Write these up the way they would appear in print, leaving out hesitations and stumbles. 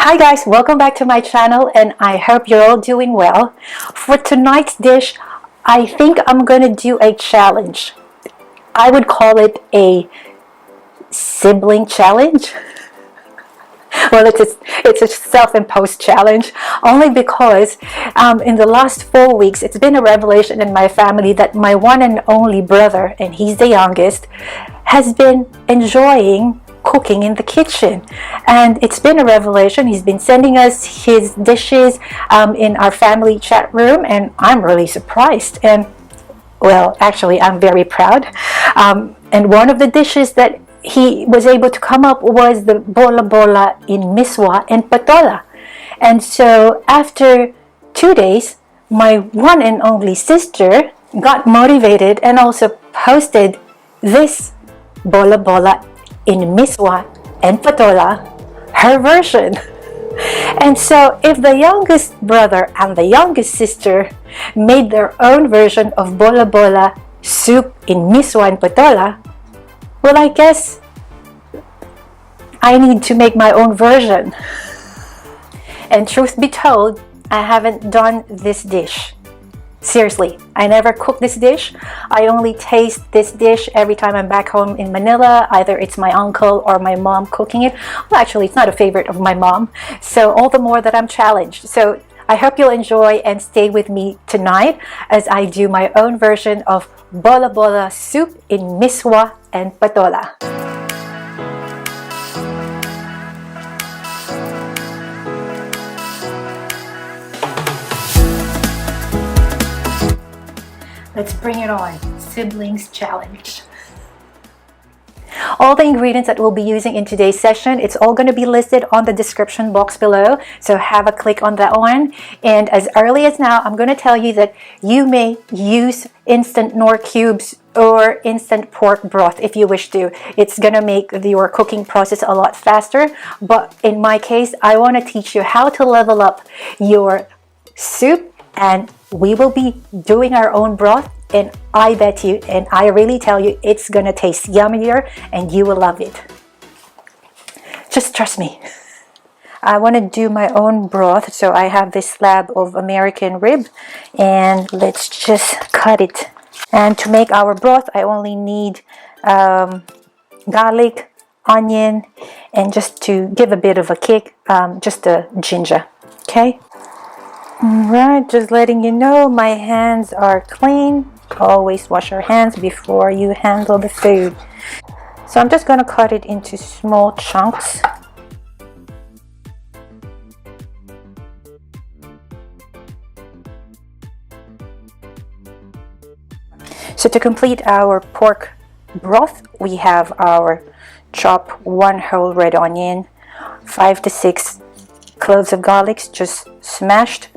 Hi guys, welcome back to my channel and I hope you're all doing well. For tonight's dish, I think I'm gonna do a challenge. I would call it a sibling challenge. Well, it's a self-imposed challenge only because in the last 4 weeks it's been a revelation in my family that my one and only brother, and he's the youngest, has been enjoying cooking in the kitchen, and it's been a revelation. He's been sending us his dishes in our family chat room, and I'm really surprised, and well, actually I'm very proud. And one of the dishes that he was able to come up was the bola-bola in Misua and Patola. And so after 2 days, my one and only sister got motivated and also posted this bola-bola in Misua and Patola, her version. And so if the youngest brother and the youngest sister made their own version of bola-bola soup in Misua and Patola, well, I guess I need to make my own version. And truth be told, I haven't done this dish. Seriously, I never cook this dish. I only taste this dish every time I'm back home in Manila. Either it's my uncle or my mom cooking it. Well, actually, it's not a favorite of my mom. So all the more that I'm challenged. So I hope you'll enjoy and stay with me tonight as I do my own version of bola-bola soup in Misua and Patola. Let's bring it on. Siblings challenge. All the ingredients that we'll be using in today's session, it's all going to be listed on the description box below, so have a click on that one. And as early as now, I'm going to tell you that you may use instant Knorr cubes or instant pork broth if you wish to. It's going to make your cooking process a lot faster, but in my case, I want to teach you how to level up your soup, and we will be doing our own broth, and I bet you, and I really tell you, it's gonna taste yummier and you will love it. Just trust me. I want to do my own broth, so I have this slab of American rib, and let's just cut it. And to make our broth, I only need garlic, onion, and just to give a bit of a kick, just a ginger. Okay. Alright, just letting you know my hands are clean. Always wash your hands before you handle the food. So I'm just going to cut it into small chunks. So to complete our pork broth, we have our chopped 1 whole red onion, 5 to 6 cloves of garlic just smashed,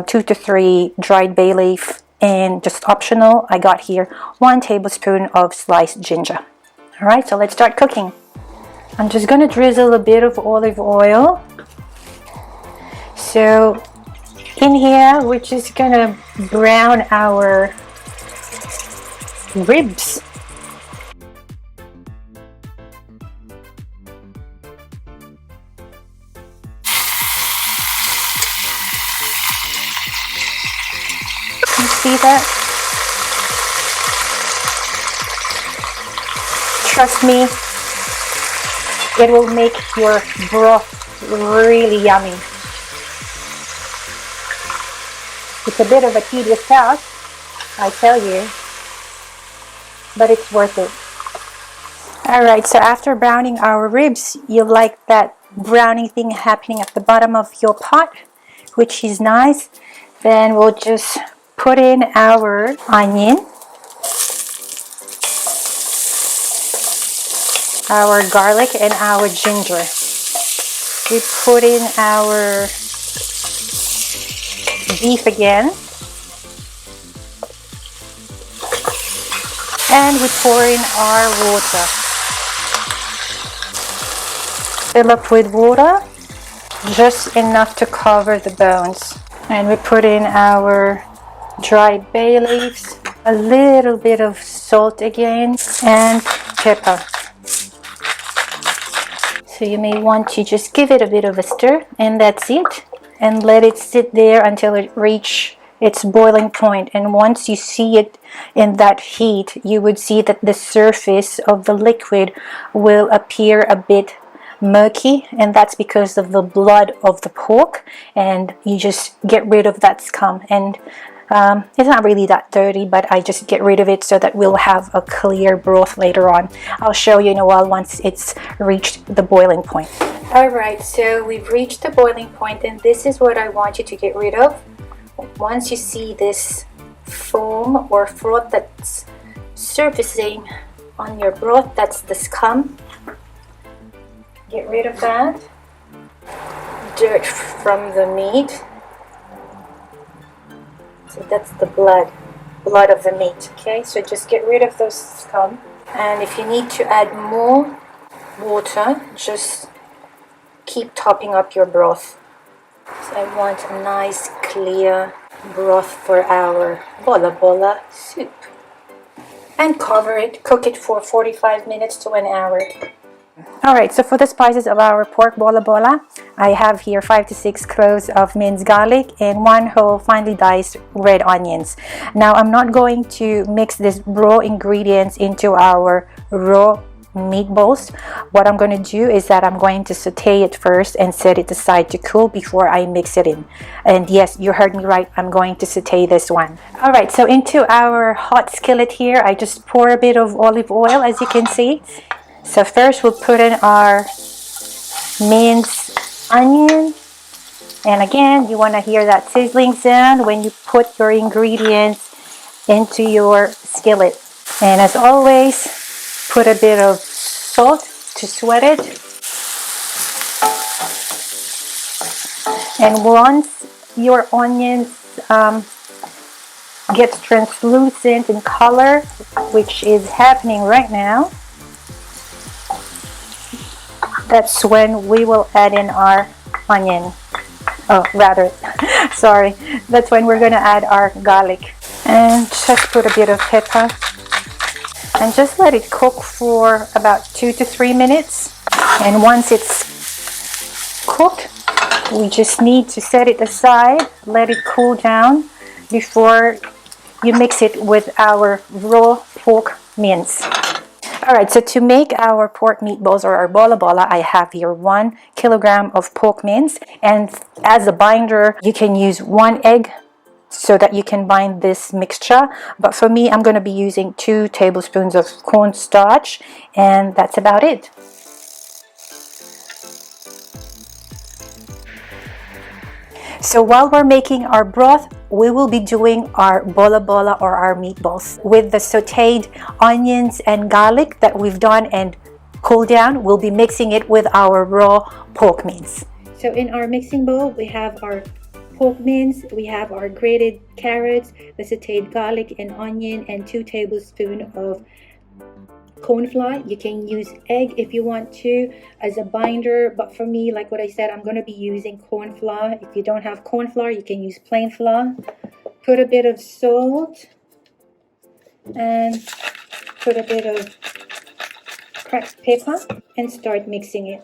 2 to 3 dried bay leaf, and just optional, I got here 1 tablespoon of sliced ginger. Alright, so let's start cooking. I'm just going to drizzle a bit of olive oil. So in here, we're just going to brown our ribs. You see that? Trust me, it will make your broth really yummy. It's a bit of a tedious task, I tell you, but it's worth it. Alright, so after browning our ribs, you like that browning thing happening at the bottom of your pot, which is nice. Then we'll just put in our onion, our garlic, and our ginger. We put in our beef again, and we pour in our water. Fill up with water, just enough to cover the bones. And we put in our dried bay leaves, a little bit of salt again, and pepper. So you may want to just give it a bit of a stir, and that's it. And let it sit there until it reaches its boiling point. And once you see it in that heat, you would see that the surface of the liquid will appear a bit murky, and that's because of the blood of the pork, and you just get rid of that scum. And it's not really that dirty, but I just get rid of it so that we'll have a clear broth later on. I'll show you in a while once it's reached the boiling point. Alright, so we've reached the boiling point, and this is what I want you to get rid of. Once you see this foam or froth that's surfacing on your broth, that's the scum. Get rid of that. Dirt from the meat. So that's the blood of the meat. Okay, so just get rid of those scum. And if you need to add more water, just keep topping up your broth. So I want a nice clear broth for our bola-bola soup. And cover it, cook it for 45 minutes to an hour. Alright, so for the spices of our pork bola-bola, I have here 5 to 6 cloves of minced garlic and 1 whole finely diced red onions. Now I'm not going to mix these raw ingredients into our raw meatballs. What I'm going to do is that I'm going to saute it first and set it aside to cool before I mix it in. And yes, you heard me right, I'm going to saute this one. Alright, so into our hot skillet here, I just pour a bit of olive oil, as you can see. So first we'll put in our minced onion, and again, you want to hear that sizzling sound when you put your ingredients into your skillet. And as always, put a bit of salt to sweat it. And once your onions get translucent in color, which is happening right now, that's when we will add in our onion. Oh, rather, sorry. That's when we're going to add our garlic. And just put a bit of pepper. And just let it cook for about 2 to 3 minutes. And once it's cooked, we just need to set it aside, let it cool down before you mix it with our raw pork mince. Alright, so to make our pork meatballs or our bola-bola, I have here 1 kilogram of pork mince, and as a binder you can use 1 egg so that you can bind this mixture, but for me I'm going to be using 2 tablespoons of cornstarch, and that's about it. So while we're making our broth, we will be doing our bola-bola or our meatballs. With the sauteed onions and garlic that we've done and cooled down, we'll be mixing it with our raw pork mince. So in our mixing bowl, we have our pork mince, we have our grated carrots, the sauteed garlic and onion, and 2 tablespoons of corn flour. You can use egg if you want to as a binder, but for me, like what I said, I'm going to be using corn flour. If you don't have corn flour, you can use plain flour. Put a bit of salt and put a bit of cracked pepper and start mixing it.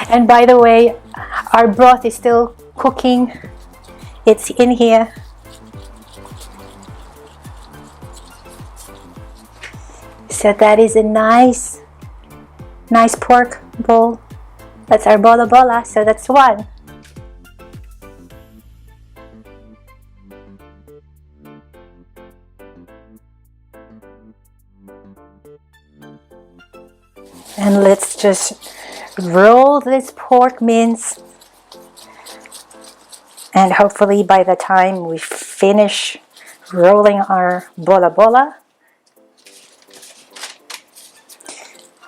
And by the way, our broth is still cooking. It's in here. So that is a nice pork bowl. That's our bola-bola, so that's 1. And let's just roll this pork mince, and hopefully by the time we finish rolling our bola-bola,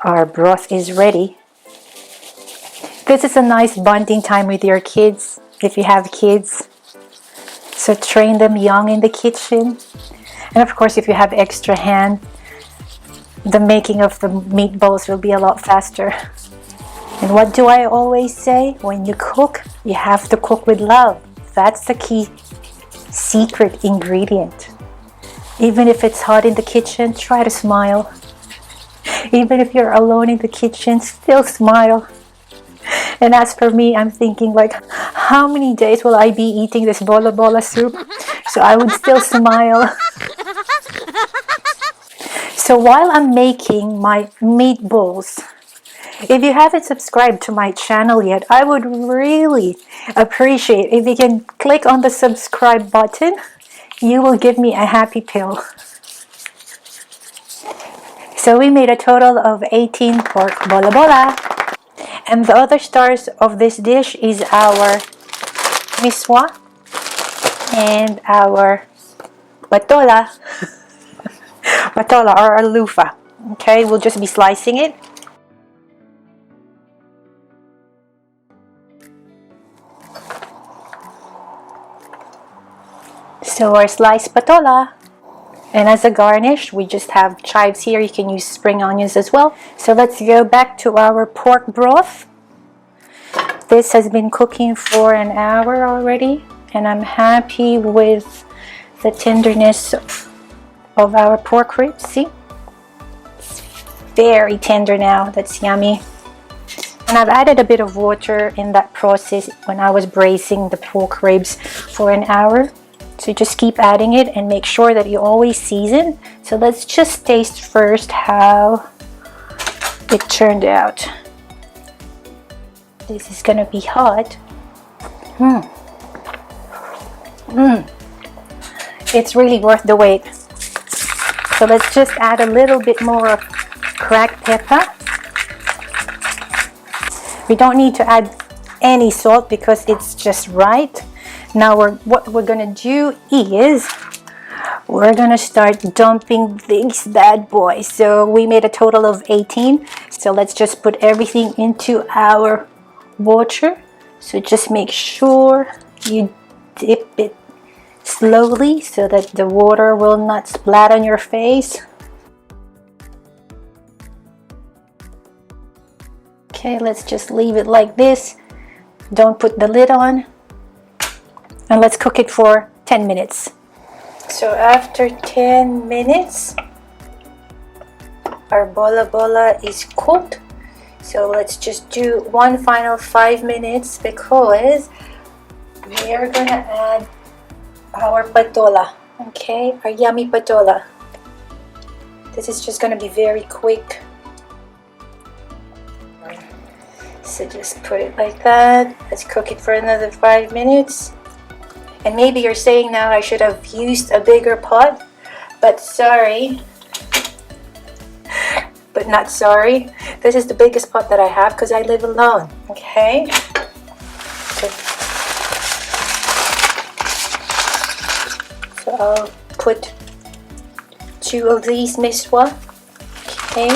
our broth is ready. This is a nice bonding time with your kids, if you have kids. So train them young in the kitchen. And of course, if you have extra hand, the making of the meatballs will be a lot faster. And what do I always say? When you cook, you have to cook with love. That's the key secret ingredient. Even if it's hot in the kitchen, try to smile. Even if you're alone in the kitchen, still smile. And as for me, I'm thinking like, how many days will I be eating this bola-bola soup? So I would still smile. So while I'm making my meatballs, if you haven't subscribed to my channel yet, I would really appreciate if you can click on the subscribe button. You will give me a happy pill. So we made a total of 18 pork bola-bola. And the other stars of this dish is our Misua and our Patola. Patola or a Loofah. Okay, we'll just be slicing it. So our sliced patola. And as a garnish, we just have chives here. You can use spring onions as well. So let's go back to our pork broth. This has been cooking for an hour already, and I'm happy with the tenderness of our pork ribs. See? It's very tender now. That's yummy. And I've added a bit of water in that process when I was braising the pork ribs for an hour. So just keep adding it and make sure that you always season. So let's just taste first how it turned out. This is gonna be hot. It's really worth the wait. So let's just add a little bit more of cracked pepper. We don't need to add any salt because it's just right. Now what we're gonna do is we're gonna start dumping these bad boys. So we made a total of 18. So let's just put everything into our water. So just make sure you dip it slowly so that the water will not splat on your face. Okay, let's just leave it like this. Don't put the lid on. And let's cook it for 10 minutes. So after 10 minutes, our bola-bola is cooked. So let's just do one final 5 minutes because we are gonna add our patola. Okay, our yummy patola. This is just gonna be very quick. So just put it like that. Let's cook it for another 5 minutes. And maybe you're saying now I should have used a bigger pot, but sorry. But not sorry. This is the biggest pot that I have because I live alone. Okay? So I'll put 2 of these miswa. Okay.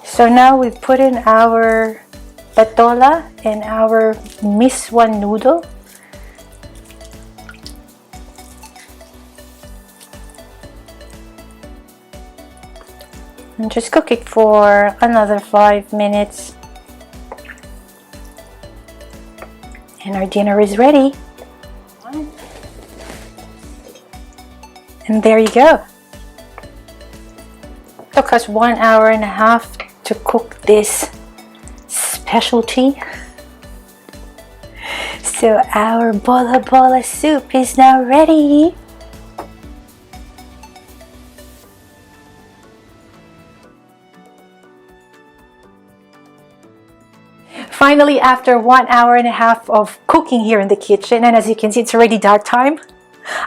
So now we've put in our patola and our miswa noodle. And just cook it for another 5 minutes. And our dinner is ready. And there you go. It took us 1 hour and a half to cook this specialty. So our bola-bola soup is now ready. Finally, after 1 hour and a half of cooking here in the kitchen, and as you can see, it's already dark time,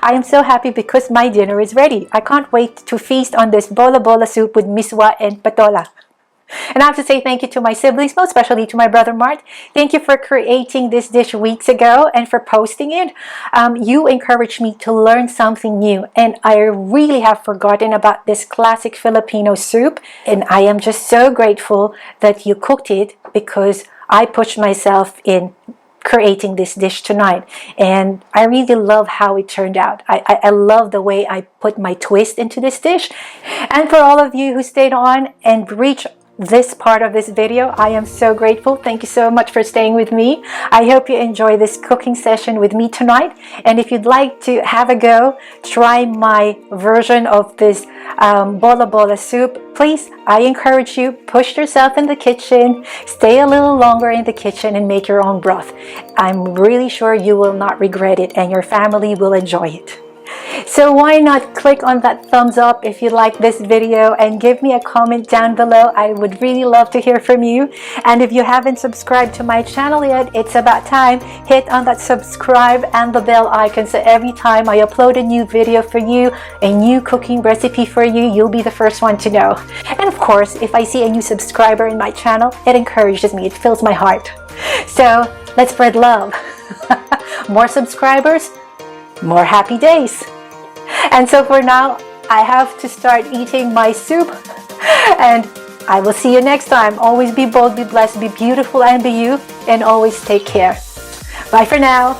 I am so happy because my dinner is ready. I can't wait to feast on this bola-bola soup with miswa and patola. And I have to say thank you to my siblings, most especially to my brother Mart. Thank you for creating this dish weeks ago and for posting it. You encouraged me to learn something new, and I really have forgotten about this classic Filipino soup. And I am just so grateful that you cooked it because I pushed myself in creating this dish tonight, and I really love how it turned out. I love the way I put my twist into this dish. And for all of you who stayed on and reached this part of this video. I am so grateful. Thank you so much for staying with me. I hope you enjoy this cooking session with me tonight. And if you'd like to have a go, try my version of this bola-bola soup, please, I encourage you, push yourself in the kitchen, stay a little longer in the kitchen and make your own broth. I'm really sure you will not regret it and your family will enjoy it. So why not click on that thumbs up if you like this video and give me a comment down below. I would really love to hear from you. And if you haven't subscribed to my channel yet, it's about time. Hit on that subscribe and the bell icon so every time I upload a new video for you, a new cooking recipe for you, you'll be the first one to know. And of course, if I see a new subscriber in my channel, it encourages me, it fills my heart. So let's spread love. More subscribers, more happy days. And so for now, I have to start eating my soup, and I will see you next time. Always be bold, be blessed, be beautiful, and be you, and always take care. Bye for now.